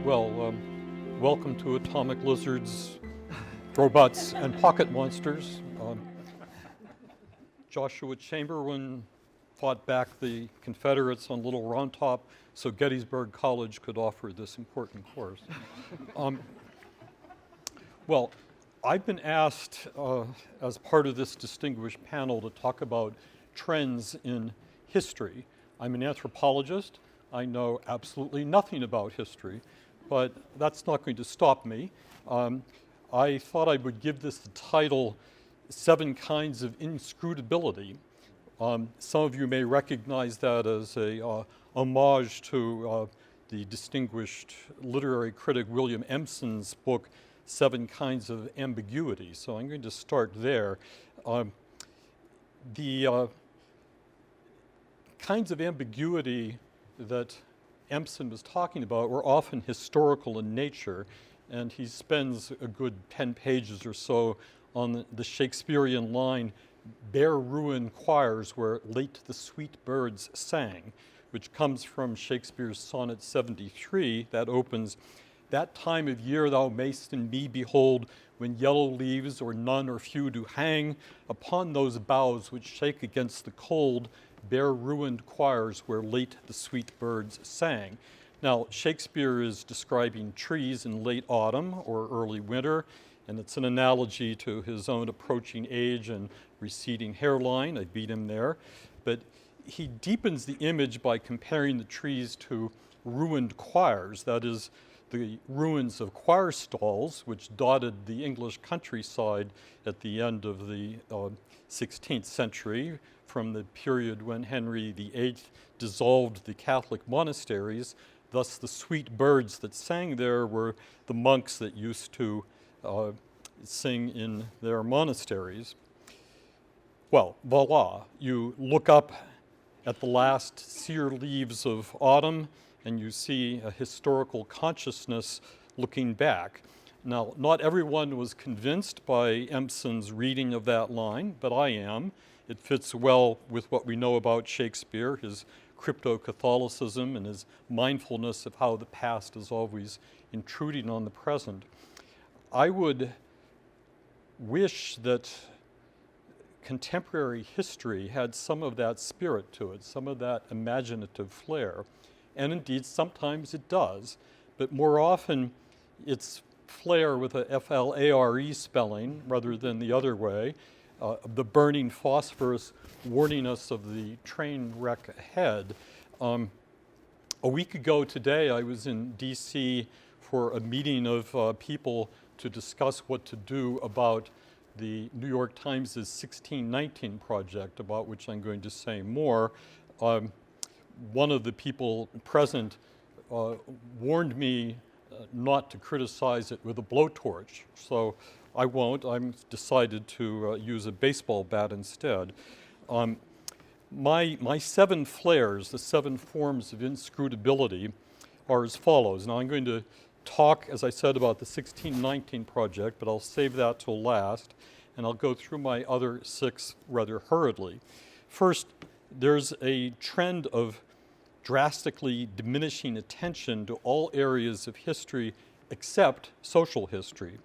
Welcome to Atomic Lizards, Robots, and Pocket Monsters. Joshua Chamberlain fought back the Confederates on Little Round Top so Gettysburg College could offer this important course. I've been asked as part of this distinguished panel to talk about trends in history. I'm an anthropologist. I know absolutely nothing about history, but that's not going to stop me. I thought I would give this the title, 7 Kinds of Inscrutability. Some of you may recognize that as a homage to the distinguished literary critic William Empson's book, 7 Kinds of Ambiguity. So I'm going to start there. The kinds of ambiguity that Empson was talking about were often historical in nature, and he spends a good 10 pages or so on the Shakespearean line, "Bare ruined choirs where late the sweet birds sang," which comes from Shakespeare's Sonnet 73 that opens, "That time of year thou mayst in me behold, when yellow leaves or none or few do hang upon those boughs which shake against the cold, bare ruined choirs where late the sweet birds sang." Now, Shakespeare is describing trees in late autumn or early winter, and it's an analogy to his own approaching age and receding hairline. I beat him there. But he deepens the image by comparing the trees to ruined choirs, that is, the ruins of choir stalls, which dotted the English countryside at the end of the 16th century, from the period when Henry VIII dissolved the Catholic monasteries. Thus, the sweet birds that sang there were the monks that used to sing in their monasteries. Well, voila, you look up at the last sere leaves of autumn and you see a historical consciousness looking back. Now, not everyone was convinced by Empson's reading of that line, but I am. It fits well with what we know about Shakespeare, his crypto-Catholicism and his mindfulness of how the past is always intruding on the present. I would wish that contemporary history had some of that spirit to it, some of that imaginative flair. And indeed, sometimes it does, but more often it's flair with a F-L-A-R-E spelling rather than the other way. The burning phosphorus warning us of the train wreck ahead. A week ago today, I was in DC for a meeting of people to discuss what to do about the New York Times' 1619 project, about which I'm going to say more. One of the people present warned me not to criticize it with a blowtorch, so I won't. I've decided to use a baseball bat instead. My 7 flares, the 7 forms of inscrutability, are as follows. Now, I'm going to talk, as I said, about the 1619 project, but I'll save that till last, and I'll go through my other 6 rather hurriedly. First, there's a trend of drastically diminishing attention to all areas of history except social history.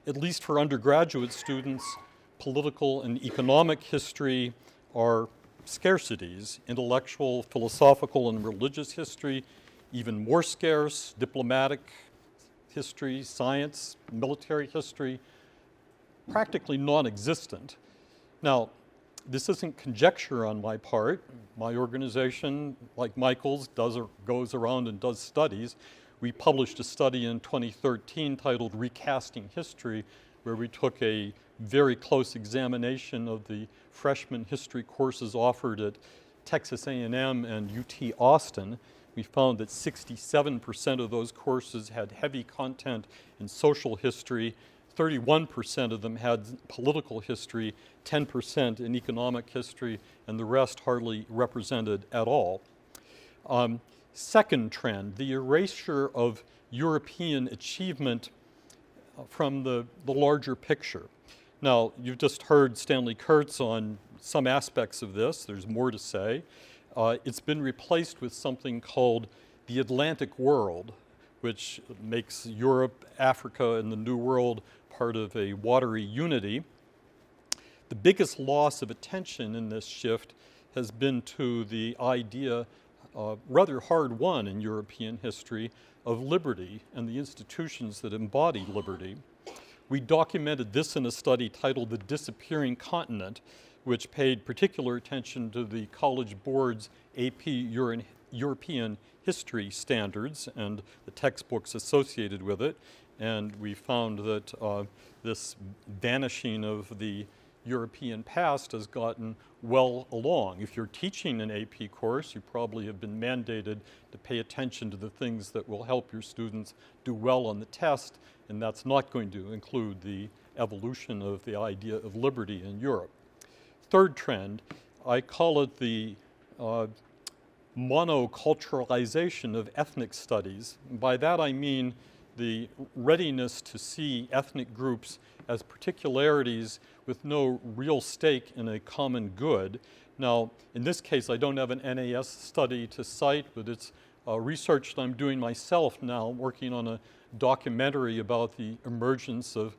At least for undergraduate students, political and economic history are scarcities. Intellectual, philosophical, and religious history, even more scarce. Diplomatic history, science, military history, practically non-existent. Now, this isn't conjecture on my part. My organization, like Michael's, goes around and does studies. We published a study in 2013 titled Recasting History, where we took a very close examination of the freshman history courses offered at Texas A&M and UT Austin. We found that 67% of those courses had heavy content in social history, 31% of them had political history, 10% in economic history, and the rest hardly represented at all. Second trend, the erasure of European achievement from the larger picture. Now, you've just heard Stanley Kurtz on some aspects of this. There's more to say. It's been replaced with something called the Atlantic world, which makes Europe, Africa, and the New World part of a watery unity. The biggest loss of attention in this shift has been to the idea, rather hard won in European history, of liberty and the institutions that embody liberty. We documented this in a study titled The Disappearing Continent, which paid particular attention to the College Board's AP European history standards and the textbooks associated with it. And we found that this vanishing of the European past has gotten well along. If you're teaching an AP course, you probably have been mandated to pay attention to the things that will help your students do well on the test, and that's not going to include the evolution of the idea of liberty in Europe. Third trend, I call it the monoculturalization of ethnic studies. And by that I mean the readiness to see ethnic groups as particularities with no real stake in a common good. Now, in this case, I don't have an NAS study to cite, but it's research that I'm doing myself now, working on a documentary about the emergence of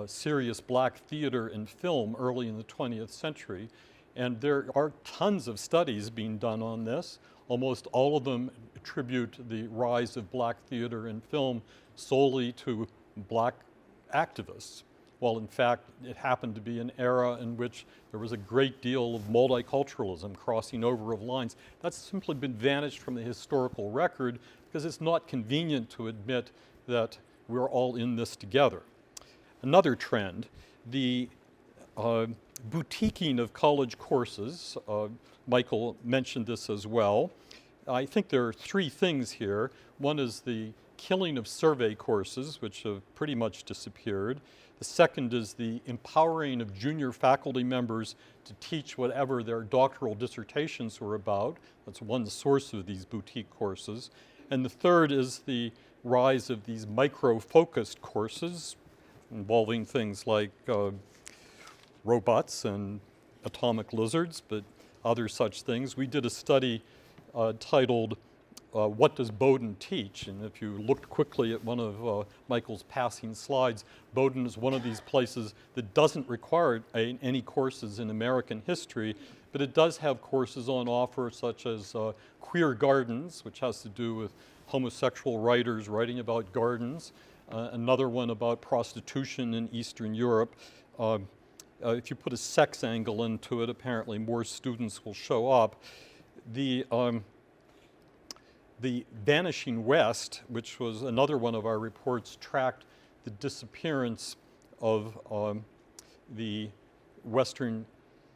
serious black theater and film early in the 20th century. And there are tons of studies being done on this. Almost all of them attribute the rise of black theater and film solely to black activists, while in fact it happened to be an era in which there was a great deal of multiculturalism, crossing over of lines. That's simply been vanished from the historical record because it's not convenient to admit that we're all in this together. Another trend, the boutiquing of college courses. Michael mentioned this as well. I think there are three things here. One is the killing of survey courses, which have pretty much disappeared. The second is the empowering of junior faculty members to teach whatever their doctoral dissertations were about. That's one source of these boutique courses. And the third is the rise of these micro-focused courses involving things like robots and atomic lizards, but other such things. We did a study titled What Does Bowdoin Teach? And if you looked quickly at one of Michael's passing slides, Bowdoin is one of these places that doesn't require any courses in American history, but it does have courses on offer such as Queer Gardens, which has to do with homosexual writers writing about gardens, another one about prostitution in Eastern Europe. If you put a sex angle into it, apparently more students will show up. The Vanishing West, which was another one of our reports, tracked the disappearance of the Western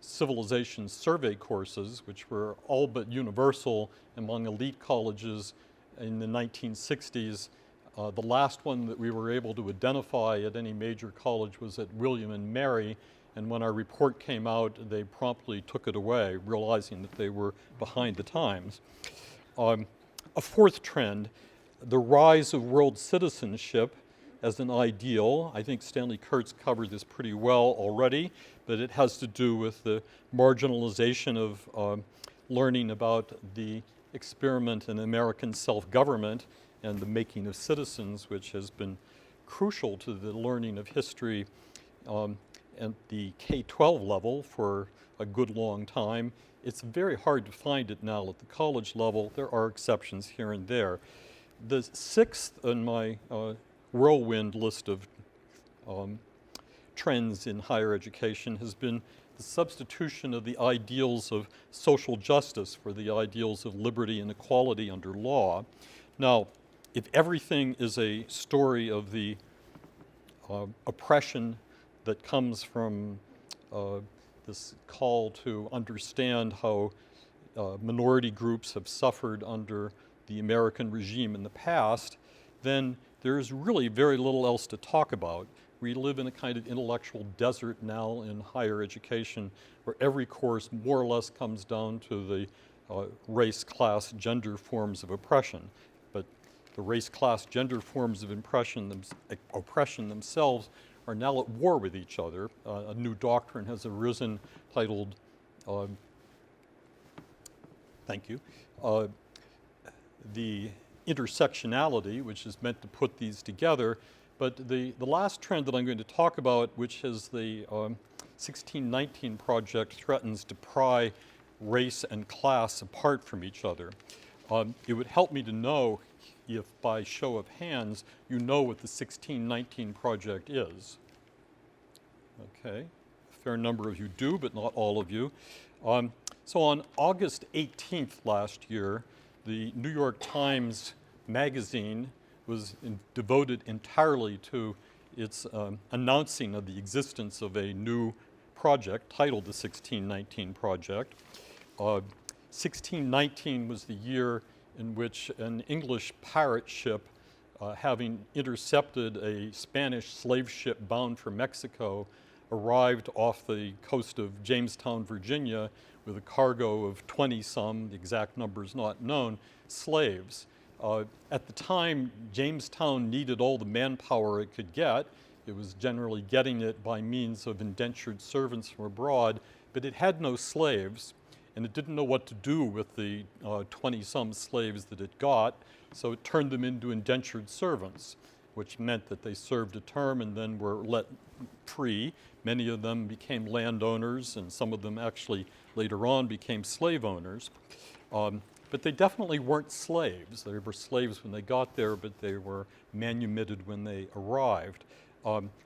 civilization survey courses, which were all but universal among elite colleges in the 1960s. The last one that we were able to identify at any major college was at William and Mary, and when our report came out, they promptly took it away, realizing that they were behind the times. A fourth trend, the rise of world citizenship as an ideal. I think Stanley Kurtz covered this pretty well already, but it has to do with the marginalization of learning about the experiment in American self-government and the making of citizens, which has been crucial to the learning of history at the K-12 level for a good long time. It's very hard to find it now at the college level. There are exceptions here and there. The sixth in my whirlwind list of trends in higher education has been the substitution of the ideals of social justice for the ideals of liberty and equality under law. Now, if everything is a story of the oppression that comes from this call to understand how minority groups have suffered under the American regime in the past, then there's really very little else to talk about. We live in a kind of intellectual desert now in higher education where every course more or less comes down to the race, class, gender forms of oppression. But the race, class, gender forms of oppression themselves are now at war with each other. A new doctrine has arisen titled, thank you, the intersectionality, which is meant to put these together. But the last trend that I'm going to talk about, which is the 1619 project, threatens to pry race and class apart from each other. It would help me to know if, by show of hands, you know what the 1619 project is. Okay, a fair number of you do, but not all of you. So on August 18th last year, the New York Times Magazine was devoted entirely to its announcing of the existence of a new project titled the 1619 Project. 1619 was the year in which an English pirate ship, having intercepted a Spanish slave ship bound for Mexico, arrived off the coast of Jamestown, Virginia, with a cargo of 20-some, the exact number is not known, slaves. At the time, Jamestown needed all the manpower it could get. It was generally getting it by means of indentured servants from abroad, but it had no slaves, and it didn't know what to do with the 20-some slaves that it got, so it turned them into indentured servants, which meant that they served a term and then were let free. Many of them became landowners, and some of them actually later on became slave owners. But they definitely weren't slaves. They were slaves when they got there, but they were manumitted when they arrived.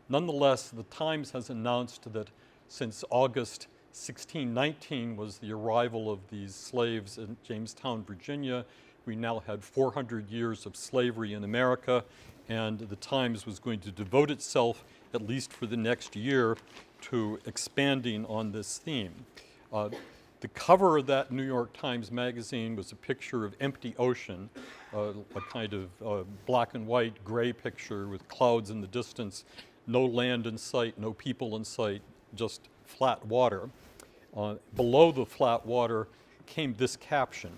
Nonetheless, the Times has announced that since August 1619 was the arrival of these slaves in Jamestown, Virginia, we now had 400 years of slavery in America, and the Times was going to devote itself, at least for the next year, to expanding on this theme. The cover of that New York Times Magazine was a picture of empty ocean, a kind of black and white gray picture with clouds in the distance, no land in sight, no people in sight, just flat water. Below the flat water came this caption: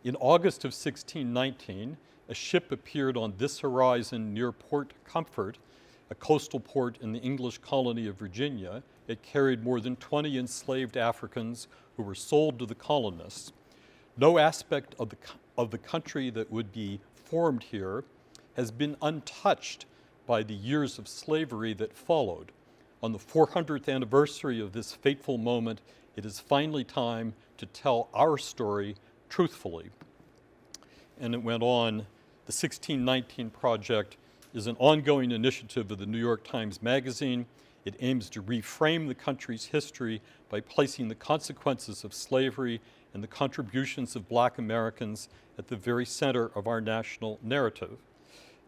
in August of 1619, a ship appeared on this horizon near Port Comfort, a coastal port in the English colony of Virginia. It carried more than 20 enslaved Africans who were sold to the colonists. No aspect of the country that would be formed here has been untouched by the years of slavery that followed. On the 400th anniversary of this fateful moment, it is finally time to tell our story truthfully. And it went on, the 1619 Project is an ongoing initiative of the New York Times Magazine. It aims to reframe the country's history by placing the consequences of slavery and the contributions of Black Americans at the very center of our national narrative.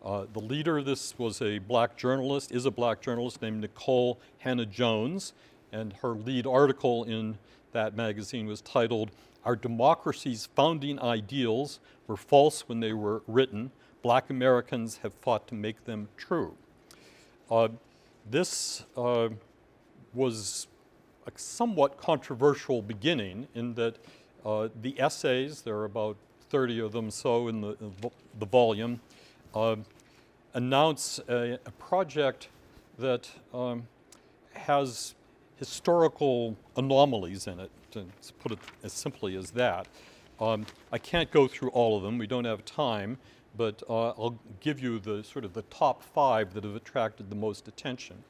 The leader of this was a black journalist, is a black journalist named Nicole Hannah-Jones, and her lead article in that magazine was titled, "Our Democracy's Founding Ideals Were False When They Were Written. Black Americans Have Fought to Make Them True." This was a somewhat controversial beginning in that the essays, there are about 30 of them so in the volume, announce a project that has historical anomalies in it, to put it as simply as that. I can't go through all of them, we don't have time, but I'll give you the sort of the top 5 that have attracted the most attention.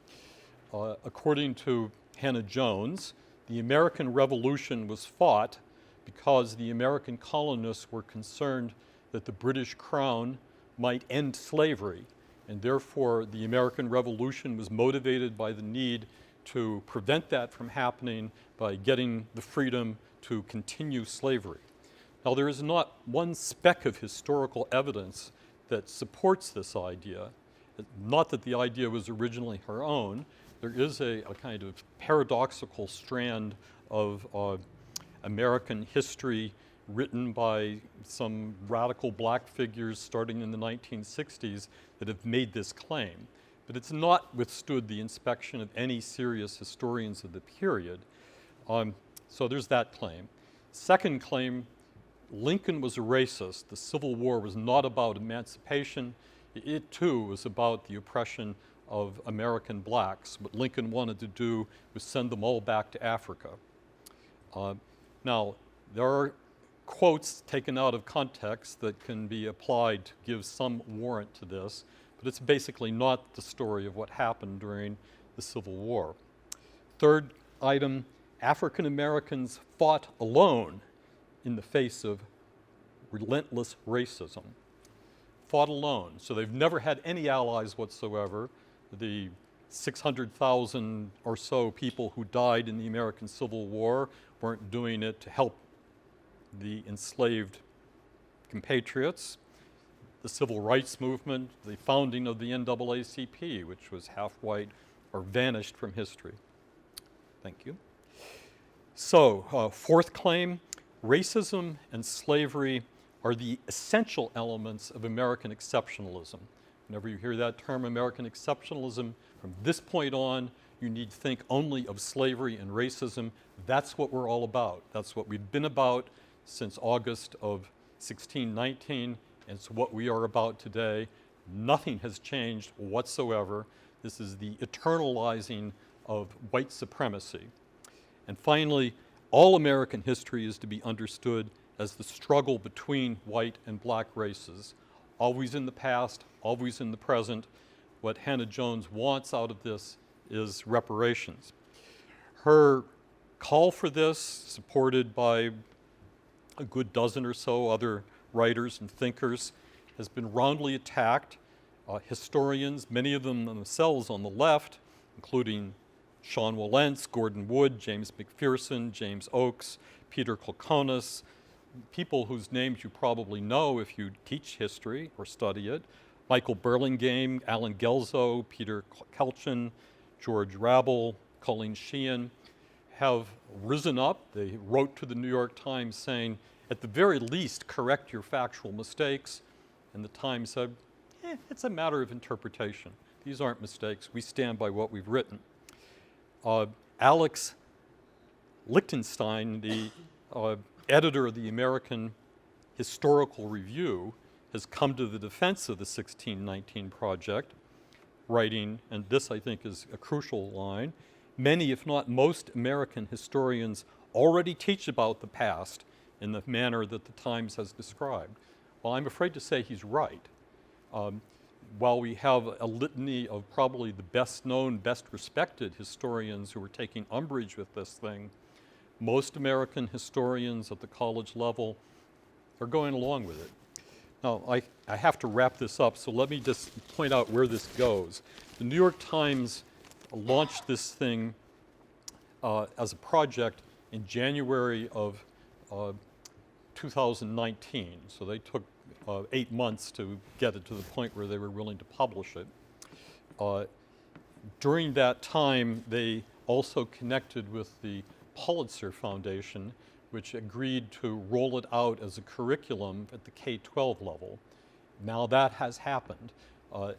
According to Hannah-Jones, the American Revolution was fought because the American colonists were concerned that the British Crown might end slavery, and therefore the American Revolution was motivated by the need to prevent that from happening by getting the freedom to continue slavery. Now, there is not one speck of historical evidence that supports this idea. Not that the idea was originally her own. There is a kind of paradoxical strand of American history written by some radical black figures starting in the 1960s that have made this claim. But it's not withstood the inspection of any serious historians of the period. So there's that claim. Second claim, Lincoln was a racist. The Civil War was not about emancipation. It too was about the oppression of American blacks. What Lincoln wanted to do was send them all back to Africa. Now, there are quotes taken out of context that can be applied to give some warrant to this, but it's basically not the story of what happened during the Civil War. Third item, African Americans fought alone in the face of relentless racism. Fought alone, so they've never had any allies whatsoever. The 600,000 or so people who died in the American Civil War weren't doing it to help the enslaved compatriots. The Civil Rights Movement, the founding of the NAACP, which was half white or vanished from history. Thank you. So, fourth claim, racism and slavery are the essential elements of American exceptionalism. Whenever you hear that term, American exceptionalism, from this point on, you need to think only of slavery and racism. That's what we're all about. That's what we've been about since August of 1619, and it's what we are about today. Nothing has changed whatsoever. This is the eternalizing of white supremacy. And finally, all American history is to be understood as the struggle between white and black races, always in the past, always in the present. What Hannah Jones wants out of this is reparations. Her call for this, supported by a good dozen or so other writers and thinkers, has been roundly attacked. Historians, many of them themselves on the left, including Sean Wilentz, Gordon Wood, James McPherson, James Oakes, Peter Kolkonis, people whose names you probably know if you teach history or study it, Michael Burlingame, Alan Gelzo, Peter Kelchin, George Rabel, Colleen Sheehan, have risen up. They wrote to the New York Times saying, at the very least, correct your factual mistakes. And the Times said, it's a matter of interpretation. These aren't mistakes. We stand by what we've written. Alex Lichtenstein, the editor of the American Historical Review, has come to the defense of the 1619 Project, writing, and this I think is a crucial line, many, if not most, American historians already teach about the past in the manner that the Times has described. Well, I'm afraid to say he's right. While we have a litany of probably the best known, best respected historians who are taking umbrage with this thing, most American historians at the college level are going along with it. Now, I have to wrap this up, so let me just point out where this goes. The New York Times launched this thing as a project in January of 2019, so they took 8 months to get it to the point where they were willing to publish it. During that time, they also connected with the Pulitzer Foundation, which agreed to roll it out as a curriculum at the K-12 level. Now that has happened.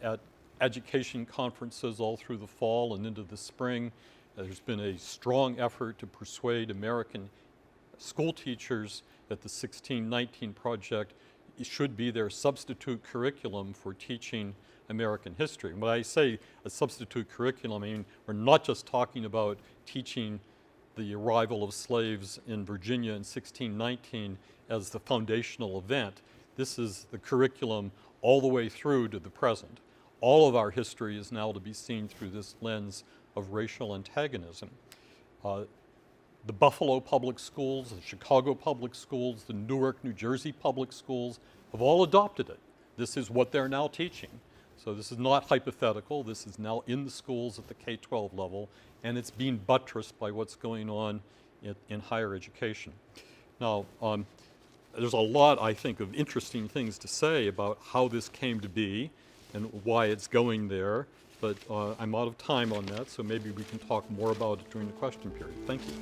At education conferences all through the fall and into the spring, there's been a strong effort to persuade American school teachers that the 1619 Project should be their substitute curriculum for teaching American history. When I say a substitute curriculum, I mean we're not just talking about teaching the arrival of slaves in Virginia in 1619 as the foundational event. This is the curriculum all the way through to the present. All of our history is now to be seen through this lens of racial antagonism. The Buffalo Public Schools, the Chicago Public Schools, the Newark, New Jersey Public Schools have all adopted it. This is what they're now teaching. So this is not hypothetical. This is now in the schools at the K-12 level, and it's being buttressed by what's going on in higher education. Now, there's a lot, I think, of interesting things to say about how this came to be and why it's going there, but I'm out of time on that, so maybe we can talk more about it during the question period. Thank you.